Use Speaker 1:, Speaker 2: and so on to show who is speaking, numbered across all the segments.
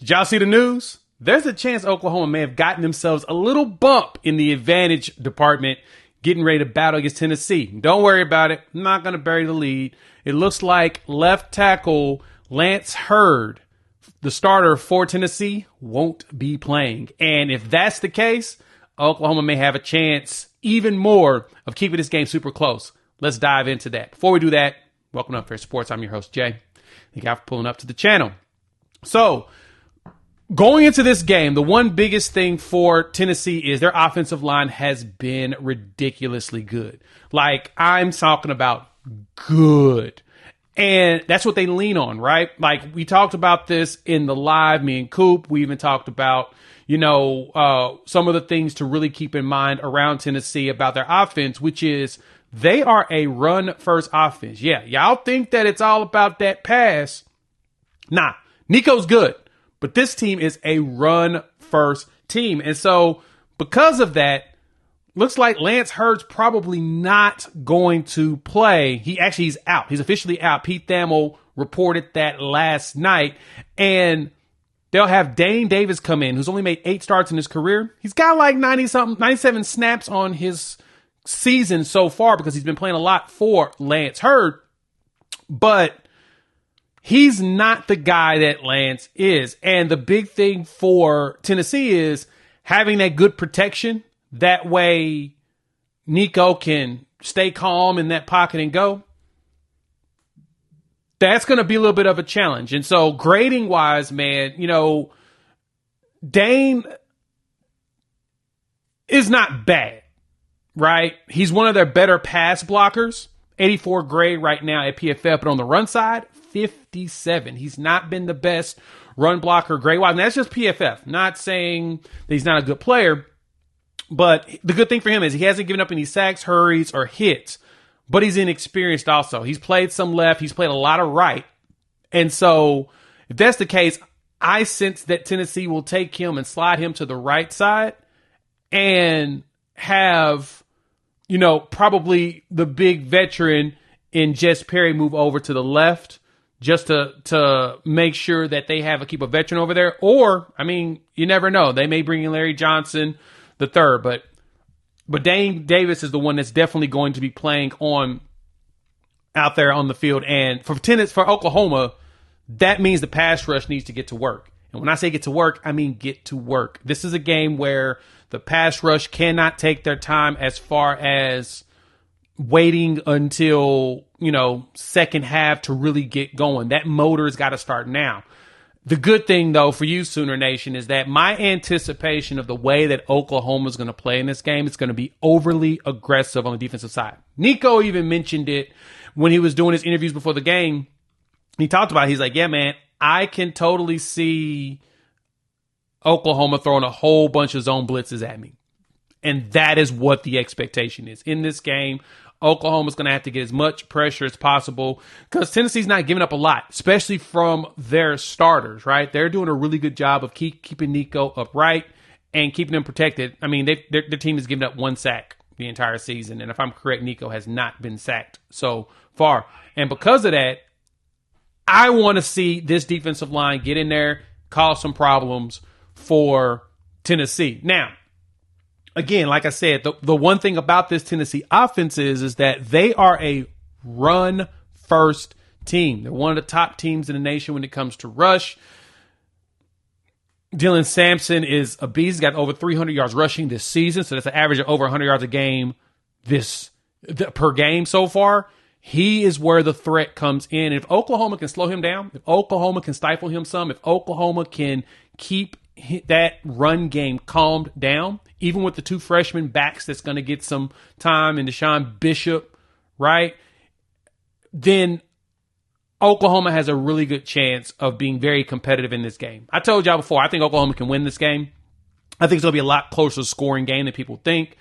Speaker 1: Did y'all see the news? There's a chance Oklahoma may have gotten themselves a little bump in the advantage department getting ready to battle against Tennessee. Don't worry about it. I'm not going to bury the lead. It looks like left tackle Lance Hurd, the starter for Tennessee, won't be playing. And if that's the case, Oklahoma may have a chance even more of keeping this game super close. Let's dive into that. Before we do that, welcome to Unfair Sports. I'm your host, Jay. Thank you for pulling up to the channel. So, going into this game, the one biggest thing for Tennessee is their offensive line has been ridiculously good. Like, I'm talking about good. And that's what they lean on, right? Like, we talked about this in the live, me and Coop. We even talked about, some of the things to really keep in mind around Tennessee about their offense, which is they are a run-first offense. Yeah, y'all think that it's all about that pass. Nah, Nico's good, but this team is a run-first team. And so because of that, looks like Lance Hurd's probably not going to play. He's out. He's officially out. Pete Thamel reported that last night. And they'll have Dane Davis come in, who's only made 8 starts in his career. He's got like 97 snaps on his season so far because he's been playing a lot for Lance Hurd. But he's not the guy that Lance is. And the big thing for Tennessee is having that good protection. That way Nico can stay calm in that pocket and go. That's going to be a little bit of a challenge. And so grading wise, man, Dane is not bad, right? He's one of their better pass blockers. 84 grade right now at PFF, but on the run side, 57. He's not been the best run blocker grade wise. And that's just PFF. Not saying that he's not a good player, but the good thing for him is he hasn't given up any sacks, hurries, or hits. But he's inexperienced also. He's played some left. He's played a lot of right. And so if that's the case, I sense that Tennessee will take him and slide him to the right side and have, probably the big veteran in Jess Perry move over to the left just to make sure that they keep a veteran over there. Or, you never know. They may bring in Larry Johnson the third, but Dane Davis is the one that's definitely going to be playing out there on the field. And for Oklahoma, that means the pass rush needs to get to work. And when I say get to work, I mean get to work. This is a game where the pass rush cannot take their time as far as waiting until, second half to really get going. That motor's got to start now. The good thing, though, for you, Sooner Nation, is that my anticipation of the way that Oklahoma is going to play in this game is going to be overly aggressive on the defensive side. Nico even mentioned it when he was doing his interviews before the game. He talked about it. He's like, yeah, man, I can totally see Oklahoma throwing a whole bunch of zone blitzes at me. And that is what the expectation is. In this game, Oklahoma's going to have to get as much pressure as possible because Tennessee's not giving up a lot, especially from their starters, right? They're doing a really good job of keeping Nico upright and keeping him protected. Their team has given up 1 sack the entire season. And if I'm correct, Nico has not been sacked so far. And because of that, I want to see this defensive line get in there, cause some problems for Tennessee. Now, again, like I said, the one thing about this Tennessee offense is that they are a run-first team. They're one of the top teams in the nation when it comes to rush. Dylan Sampson is a beast. He's got over 300 yards rushing this season, so that's an average of over 100 yards a game per game so far. He is where the threat comes in. If Oklahoma can slow him down, if Oklahoma can stifle him some, if Oklahoma can keep that run game calmed down, even with the 2 freshman backs that's going to get some time and Deshaun Bishop, right? Then Oklahoma has a really good chance of being very competitive in this game. I told y'all before, I think Oklahoma can win this game. I think it's going to be a lot closer scoring game than people think.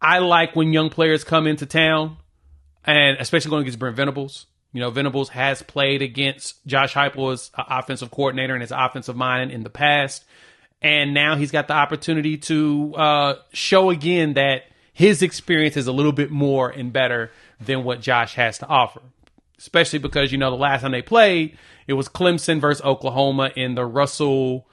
Speaker 1: I like when young players come into town, and especially going against Brent Venables. Venables has played against Josh Heupel as offensive coordinator and his offensive mind in the past. And now he's got the opportunity to show again that his experience is a little bit more and better than what Josh has to offer. especially because, the last time they played, it was Clemson versus Oklahoma in the Russell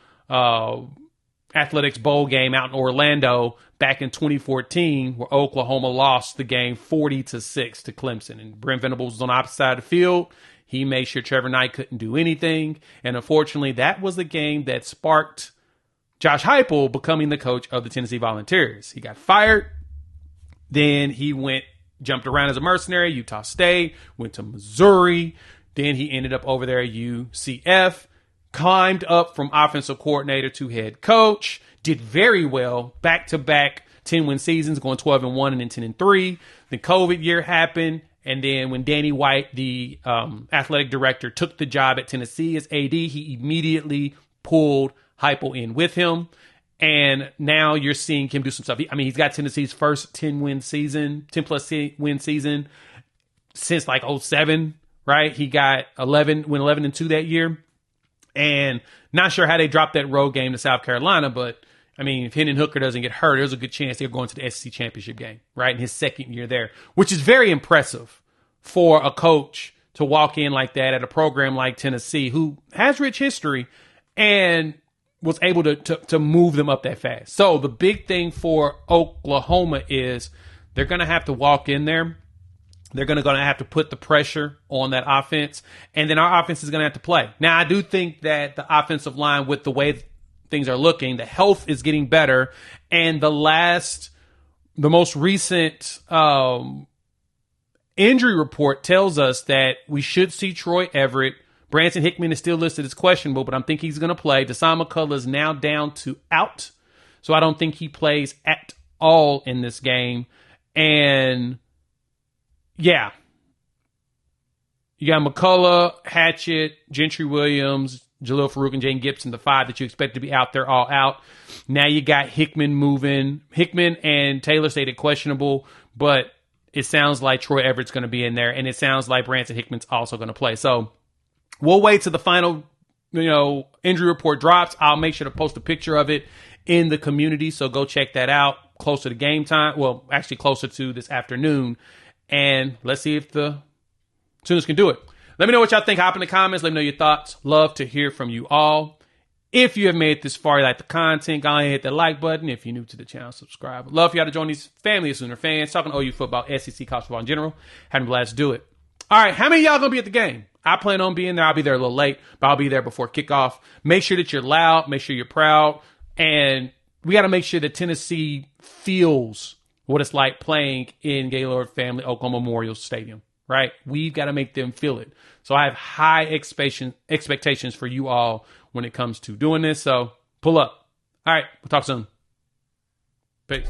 Speaker 1: Athletics Bowl game out in Orlando back in 2014, where Oklahoma lost the game 40-6 to Clemson. And Brent Venables was on the opposite side of the field. He made sure Trevor Knight couldn't do anything. And unfortunately, that was the game that sparked Josh Heupel becoming the coach of the Tennessee Volunteers. He got fired. Then he jumped around as a mercenary, Utah State, went to Missouri. Then he ended up over there at UCF, climbed up from offensive coordinator to head coach, did very well, back-to-back 10-win seasons, going 12-1 and then 10-3. The COVID year happened, and then when Danny White, the athletic director, took the job at Tennessee as AD, he immediately pulled Heupel in with him. And now you're seeing him do some stuff. He's got Tennessee's first 10-plus win season since like 2007, right? He got 11-2 that year. And not sure how they dropped that road game to South Carolina, but if Hendon Hooker doesn't get hurt, there's a good chance they're going to the SEC championship game, right? In his second year there, which is very impressive for a coach to walk in like that at a program like Tennessee, who has rich history and was able to move them up that fast. So the big thing for Oklahoma is they're going to have to walk in there. They're going to have to put the pressure on that offense. And then our offense is going to have to play. Now, I do think that the offensive line, with the way things are looking, the health is getting better. And the most recent injury report tells us that we should see Troy Everett. Branson Hickman is still listed as questionable, but I think he's going to play. Deshaun McCullough is now down to out, so I don't think he plays at all in this game. And, yeah, you got McCullough, Hatchett, Gentry Williams, Jalil Farouk, and Jane Gibson, the five that you expect to be out there, all out. Now you got Hickman moving. Hickman and Taylor stated questionable, but it sounds like Troy Everett's going to be in there, and it sounds like Branson Hickman's also going to play. So we'll wait till the final, injury report drops. I'll make sure to post a picture of it in the community, so go check that out closer to game time. Well, actually closer to this afternoon, and let's see if the Sooners can do it. Let me know what y'all think. Hop in the comments. Let me know your thoughts. Love to hear from you all. If you have made it this far, you like the content, go ahead and hit that like button. If you're new to the channel, subscribe. Love for y'all to join these family of Sooner fans, talking OU football, SEC, college football in general. Having a blast to do it. All right, how many of y'all going to be at the game? I plan on being there. I'll be there a little late, but I'll be there before kickoff. Make sure that you're loud. Make sure you're proud. And we got to make sure that Tennessee feels what it's like playing in Gaylord Family Oklahoma Memorial Stadium, right? We've got to make them feel it. So I have high expectations for you all when it comes to doing this. So pull up. All right, we'll talk soon. Peace.